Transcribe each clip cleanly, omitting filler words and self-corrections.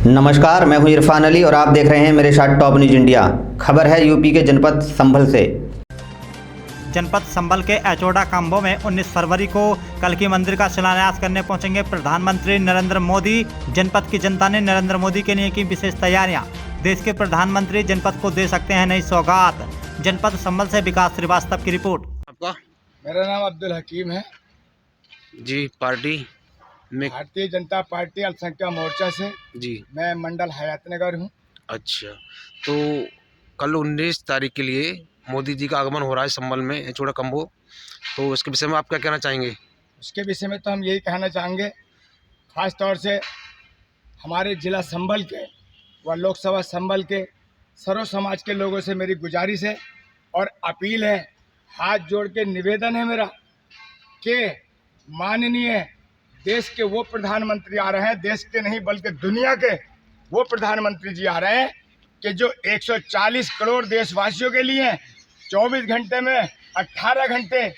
नमस्कार, मैं हूं इरफान अली और आप देख रहे हैं मेरे साथ टॉप न्यूज इंडिया। खबर है यूपी के जनपद संभल से। जनपद संभल के एचोड़ा काम्बो में 19 फरवरी को कल्की मंदिर का शिलान्यास करने पहुंचेंगे प्रधानमंत्री नरेंद्र मोदी। जनपद की जनता ने नरेंद्र मोदी के लिए की विशेष तैयारियां। देश के प्रधानमंत्री जनपद को दे सकते हैं नई सौगात। जनपद संभल से विकास श्रीवास्तव की रिपोर्ट। आपका? मेरा नाम अब्दुल हकीम है जी। पार्टी में? भारतीय जनता पार्टी अल्पसंख्यक मोर्चा से। जी। मैं मंडल हयातनगर हूँ। अच्छा, तो कल 19 तारीख के लिए मोदी जी का आगमन हो रहा है संभल में एचोड़ा काम्बो, तो इसके विषय में आप क्या कहना चाहेंगे? उसके विषय में तो हम यही कहना चाहेंगे, ख़ास तौर से हमारे ज़िला संभल के व लोकसभा संभल के सर्व समाज के लोगों से मेरी गुजारिश है और अपील है, हाथ जोड़ के निवेदन है मेरा कि माननीय देश के वो प्रधानमंत्री आ रहे हैं, देश के नहीं बल्कि दुनिया के वो प्रधानमंत्री जी आ रहे हैं कि जो 140 करोड़ देशवासियों के लिए 24 घंटे में 18 घंटे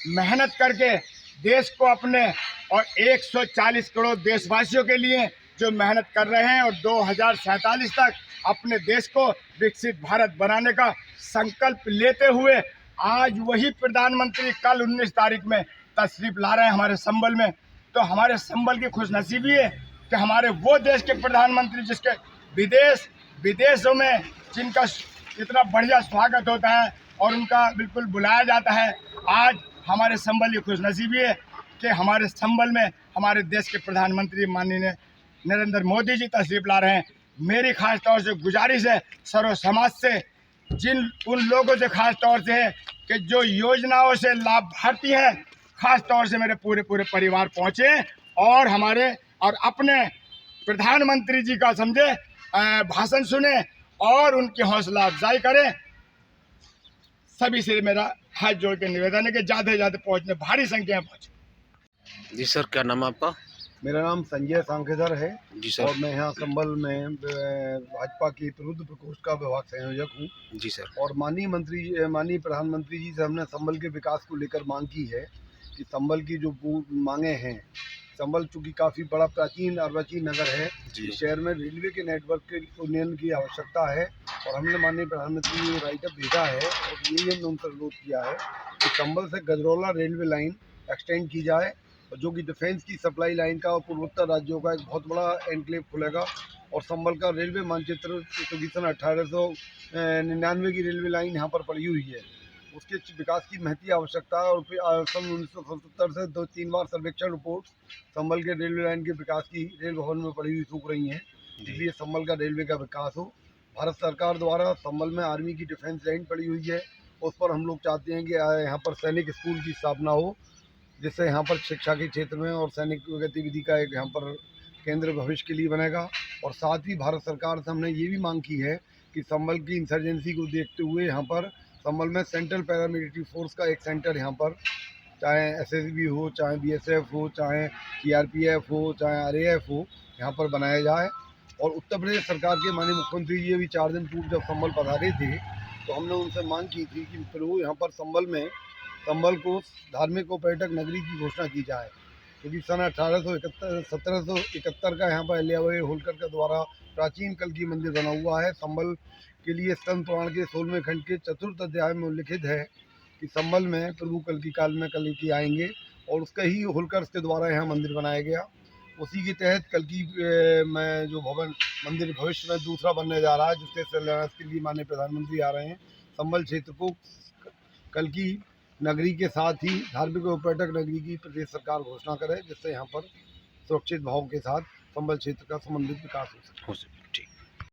मेहनत करके देश को अपने और 140 करोड़ देशवासियों के लिए जो मेहनत कर रहे हैं और 2047 तक अपने देश को विकसित भारत बनाने का संकल्प लेते हुए आज वही प्रधानमंत्री कल 19 तारीख में तशरीफ ला रहे हैं हमारे संभल में। तो हमारे संभल की खुशनसीबी है कि हमारे वो देश के प्रधानमंत्री जिसके विदेशों में जिनका इतना बढ़िया स्वागत होता है और उनका बिल्कुल बुलाया जाता है, आज हमारे संभल की खुशनसीबी है कि हमारे संभल में हमारे देश के प्रधानमंत्री माननीय नरेंद्र मोदी जी तशरीफ ला रहे हैं। मेरी खास तौर से गुजारिश है सर्व समाज से, उन लोगों से खास तौर से है कि जो योजनाओं से लाभार्थी हैं, खास तौर से मेरे पूरे परिवार पहुँचे और अपने प्रधानमंत्री जी का समझे भाषण सुने और उनकी हौसला अफजाई करें। सभी से मेरा हाथ जोड़ के निवेदन है कि ज़्यादा से ज़्यादा पहुँचने, भारी संख्या में पहुँचे। जी सर, क्या नाम है आपका? मेरा नाम संजय सांखेसर है। जी सर। और मैं यहाँ संभल में भाजपा की रुद्र प्रकोष्ठ का विभाग संयोजक हूँ। जी सर। और माननीय प्रधानमंत्री जी से हमने संभल के विकास को लेकर मांग की है कि संभल की जो मांगे हैं, संभल चूँकि काफ़ी बड़ा प्राचीन अर्वाचीन नगर है, इस शहर में रेलवे के नेटवर्क के उन्नयन की आवश्यकता है और हमने माननीय प्रधानमंत्री जी को राइटअप भेजा है और यही हमने उनसे अनुरोध किया है कि संभल से गजरौला रेलवे लाइन एक्सटेंड की जाए, जो कि डिफेंस की सप्लाई लाइन का और पूर्वोत्तर राज्यों का एक बहुत बड़ा एनक्लेव खुलेगा। और संभल का रेलवे मानचित्र क्योंकि सन 1899 की रेलवे लाइन यहाँ पर पड़ी हुई है, उसके विकास की महती आवश्यकता है। और फिर सन 1977 से 2-3 बार सर्वेक्षण रिपोर्ट संभल के रेलवे लाइन के विकास की रेल भवन में पड़ी हुई सूख रही हैं, इसलिए संभल का रेलवे का विकास हो। भारत सरकार द्वारा संभल में आर्मी की डिफेंस लाइन पड़ी हुई है, उस पर हम लोग चाहते हैं कि यहाँ पर सैनिक स्कूल की स्थापना हो, जिससे यहाँ पर शिक्षा के क्षेत्र में और सैनिक गतिविधि का एक यहाँ पर केंद्र भविष्य के लिए बनेगा। और साथ ही भारत सरकार से हमने ये भी मांग की है कि संभल की इंसर्जेंसी को देखते हुए यहाँ पर संभल में सेंट्रल पैरामिलिट्री फोर्स का एक सेंटर यहाँ पर, चाहे एसएसबी हो, चाहे बीएसएफ हो, चाहे सीआरपीएफ हो, चाहे आरएएफ हो, यहाँ पर बनाया जाए। और उत्तर प्रदेश सरकार के माननीय मुख्यमंत्री जी अभी 4 दिन पूर्व जब संभल पधारे थे तो हमने उनसे मांग की थी कि फिर वो यहाँ पर संभल को धार्मिक और पर्यटक नगरी की घोषणा की जाए, क्योंकि सन 1771 का यहाँ पर अहिल्याबाई होलकर के द्वारा प्राचीन कल्की मंदिर बना हुआ है। संभल के लिए स्कंद पुराण के 16वें खंड के 4th अध्याय में उल्लिखित है कि संभल में प्रभु कल्की काल में कल्की आएंगे और उसका ही होलकर के द्वारा यहाँ मंदिर बनाया गया। उसी के तहत कल्की में जो मंदिर भविष्य में दूसरा बनने जा रहा है, जिससे शिलान्यास के लिए माननीय प्रधानमंत्री आ रहे हैं। संभल क्षेत्र को कल्की नगरी के साथ ही धार्मिक और पर्यटक नगरी की प्रदेश सरकार घोषणा करे, जिससे यहाँ पर सुरक्षित भाव के साथ संभल क्षेत्र का समन्वित विकास हो सके।